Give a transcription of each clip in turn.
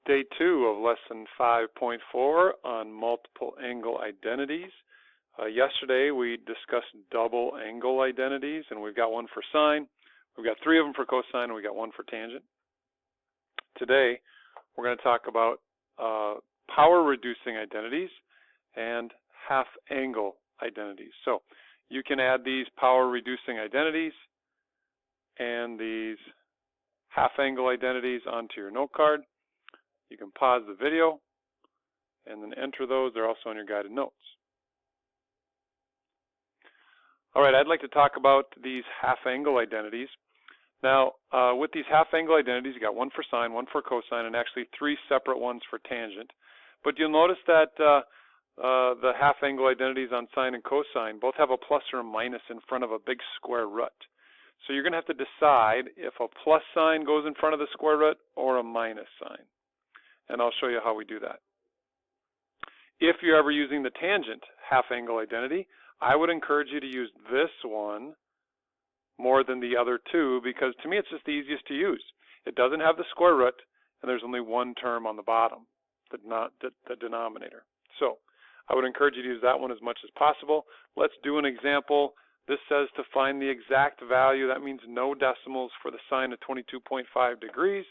Day 2 of lesson 5.4 on multiple angle identities. Yesterday we discussed double angle identities, and we've got one for sine, we've got 3 of them for cosine, and we've got 1 for tangent. Today we're going to talk about power reducing identities and half angle identities. So you can add these power reducing identities and these half angle identities onto your note card. You can pause the video and then enter those. They're also on your guided notes. All right, I'd like to talk about these half angle identities. Now, with these half angle identities, you got one for sine, one for cosine, and actually 3 separate ones for tangent. But you'll notice that the half angle identities on sine and cosine both have a plus or a minus in front of a big square root. So you're going to have to decide if a plus sign goes in front of the square root or a minus sign. And I'll show you how we do that. If you're ever using the tangent half angle identity, I would encourage you to use this one more than the other 2, because to me it's just the easiest to use. It doesn't have the square root, and there's only one term on the bottom, the denominator. So I would encourage you to use that one as much as possible. Let's do an example. This says to find the exact value. That means no decimals for the sine of 22.5 degrees.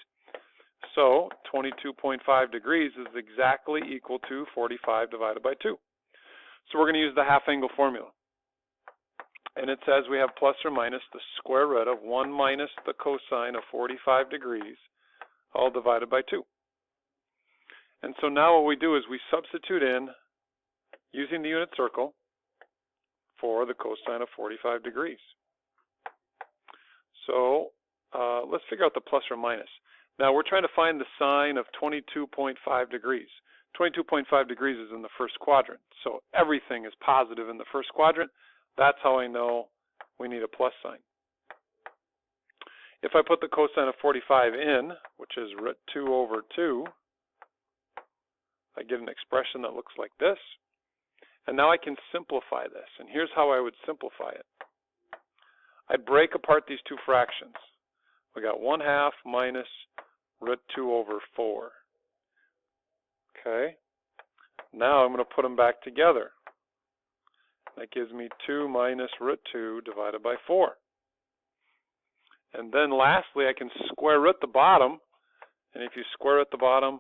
So 22.5 degrees is exactly equal to 45 divided by 2. So we're going to use the half angle formula. And it says we have plus or minus the square root of 1 minus the cosine of 45 degrees, all divided by 2. And so now what we do is we substitute in, using the unit circle, for the cosine of 45 degrees. So let's figure out the plus or minus. Now we're trying to find the sine of 22.5 degrees. 22.5 degrees is in the first quadrant, so everything is positive in the first quadrant. That's how I know we need a plus sign. If I put the cosine of 45 in, which is root 2 over 2, I get an expression that looks like this. And now I can simplify this, and here's how I would simplify it. I'd break apart these 2 fractions. We got 1/2 minus root 2 over 4. Okay, now I'm going to put them back together. That gives me 2 minus root 2 divided by 4. And then lastly, I can square root the bottom, and if you square root the bottom,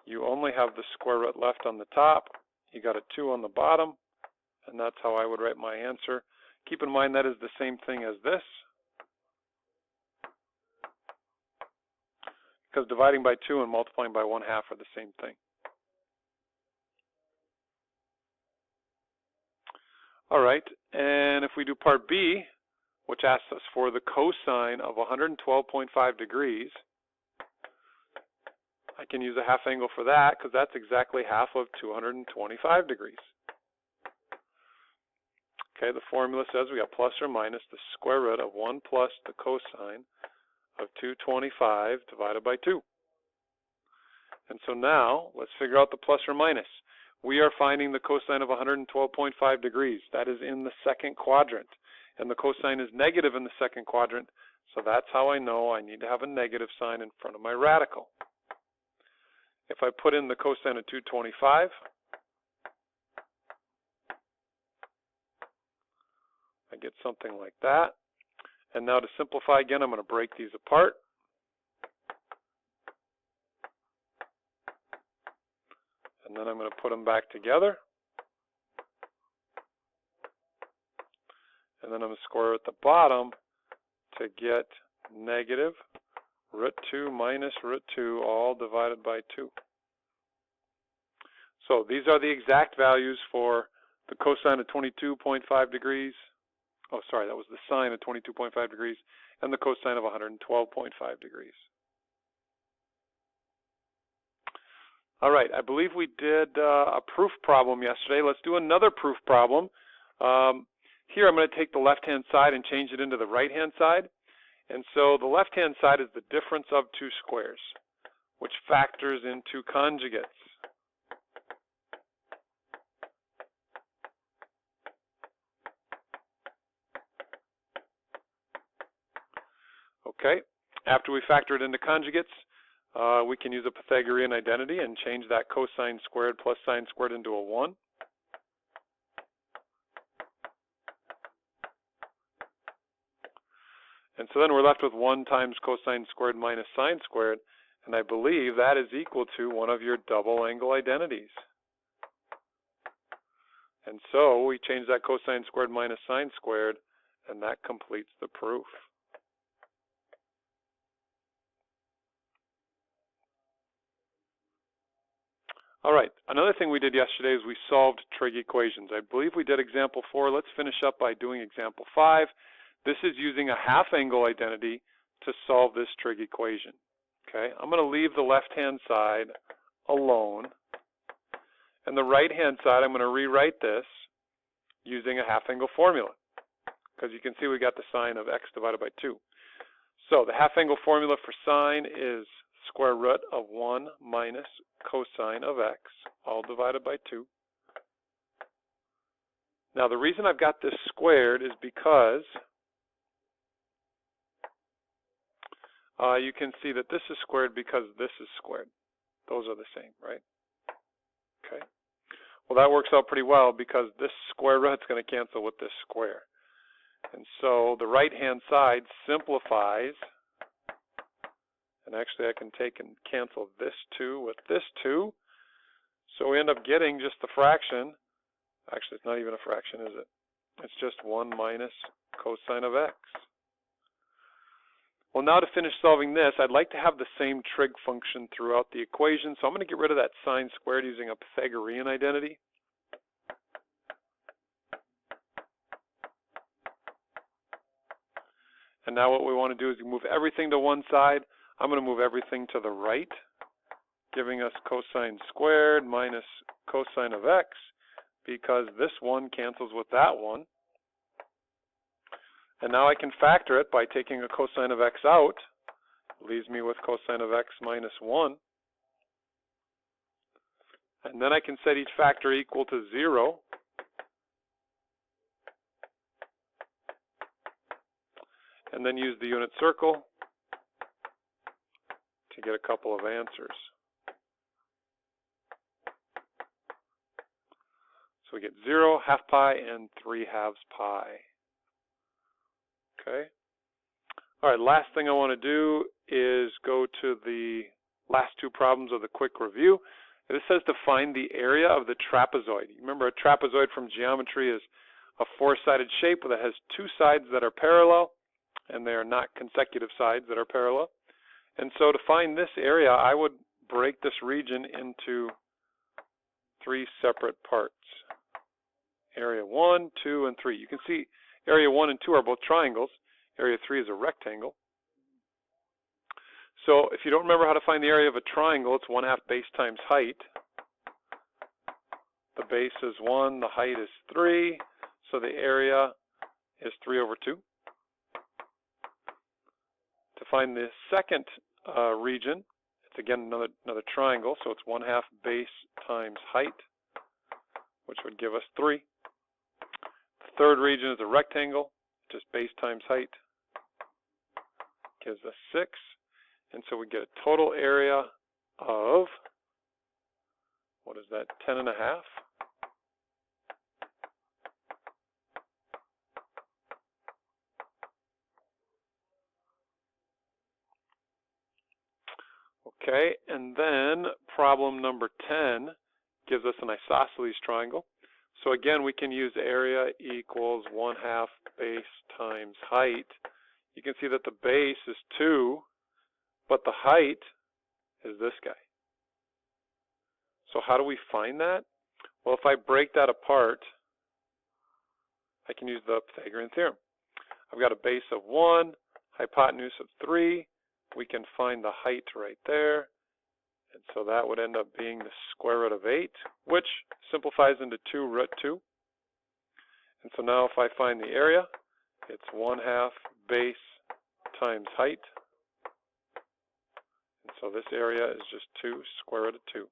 you only have the square root left on the top. You got a 2 on the bottom, and that's how I would write my answer. Keep in mind that is the same thing as this, because dividing by 2 and multiplying by 1/2 are the same thing. All right, and if we do part B, which asks us for the cosine of 112.5 degrees, I can use a half angle for that, because that's exactly half of 225 degrees. Okay, the formula says we got plus or minus the square root of 1 plus the cosine of 225 divided by 2. And so now, let's figure out the plus or minus. We are finding the cosine of 112.5 degrees. That is in the second quadrant. And the cosine is negative in the second quadrant, so that's how I know I need to have a negative sign in front of my radical. If I put in the cosine of 225, I get something like that. And now to simplify again, I'm going to break these apart. And then I'm going to put them back together. And then I'm going to square at the bottom to get negative root 2 minus root 2, all divided by 2. So these are the exact values for the cosine of 22.5 degrees. Oh, sorry, that was the sine of 22.5 degrees, and the cosine of 112.5 degrees. All right, I believe we did a proof problem yesterday. Let's do another proof problem. Here I'm going to take the left-hand side and change it into the right-hand side. And so the left-hand side is the difference of 2 squares, which factors into conjugates. Okay, after we factor it into conjugates, We can use a Pythagorean identity and change that cosine squared plus sine squared into a 1. And so then we're left with 1 times cosine squared minus sine squared, and I believe that is equal to one of your double angle identities. And so we change that cosine squared minus sine squared, and that completes the proof. All right, another thing we did yesterday is we solved trig equations. I believe we did example 4. Let's finish up by doing example 5. This is using a half angle identity to solve this trig equation. Okay, I'm going to leave the left-hand side alone. And the right-hand side, I'm going to rewrite this using a half angle formula. Because you can see we got the sine of x divided by 2. So the half angle formula for sine is square root of 1 minus cosine of x, all divided by 2. Now the reason I've got this squared is because you can see that this is squared because this is squared. Those are the same, right? Okay. Well, that works out pretty well because this square root is going to cancel with this square. And so the right-hand side simplifies. And actually, I can take and cancel this 2 with this 2. So we end up getting just the fraction. Actually, it's not even a fraction, is it? It's just 1 minus cosine of x. Well, now to finish solving this, I'd like to have the same trig function throughout the equation. So I'm going to get rid of that sine squared using a Pythagorean identity. And now what we want to do is move everything to one side. I'm going to move everything to the right, giving us cosine squared minus cosine of x, because this one cancels with that one. And now I can factor it by taking a cosine of x out. It leaves me with cosine of x minus 1. And then I can set each factor equal to 0. And then use the unit circle to get a couple of answers. So we get 0, half pi, and 3/2 pi. Okay. All right, last thing I want to do is go to the last 2 problems of the quick review. This says to find the area of the trapezoid. You remember a trapezoid from geometry is a 4-sided shape that has 2 sides that are parallel, and they are not consecutive sides that are parallel. And so to find this area, I would break this region into 3 separate parts. Area 1, 2, and 3. You can see area 1 and 2 are both triangles. Area 3 is a rectangle. So if you don't remember how to find the area of a triangle, it's 1/2 base times height. The base is 1, the height is 3, so the area is 3/2. To find the second region, it's again another triangle, so it's 1/2 base times height, which would give us 3. The third region is a rectangle, just base times height, gives us 6. And so we get a total area of, what is that, 10.5? Okay, and then problem number 10 gives us an isosceles triangle. So again, we can use area equals 1/2 base times height. You can see that the base is 2, but the height is this guy. So how do we find that? Well, if I break that apart, I can use the Pythagorean theorem. I've got a base of 1, hypotenuse of 3. We can find the height right there. And so that would end up being the square root of 8, which simplifies into 2√2. And so now if I find the area, it's 1/2 base times height. And so this area is just 2 square root of 2.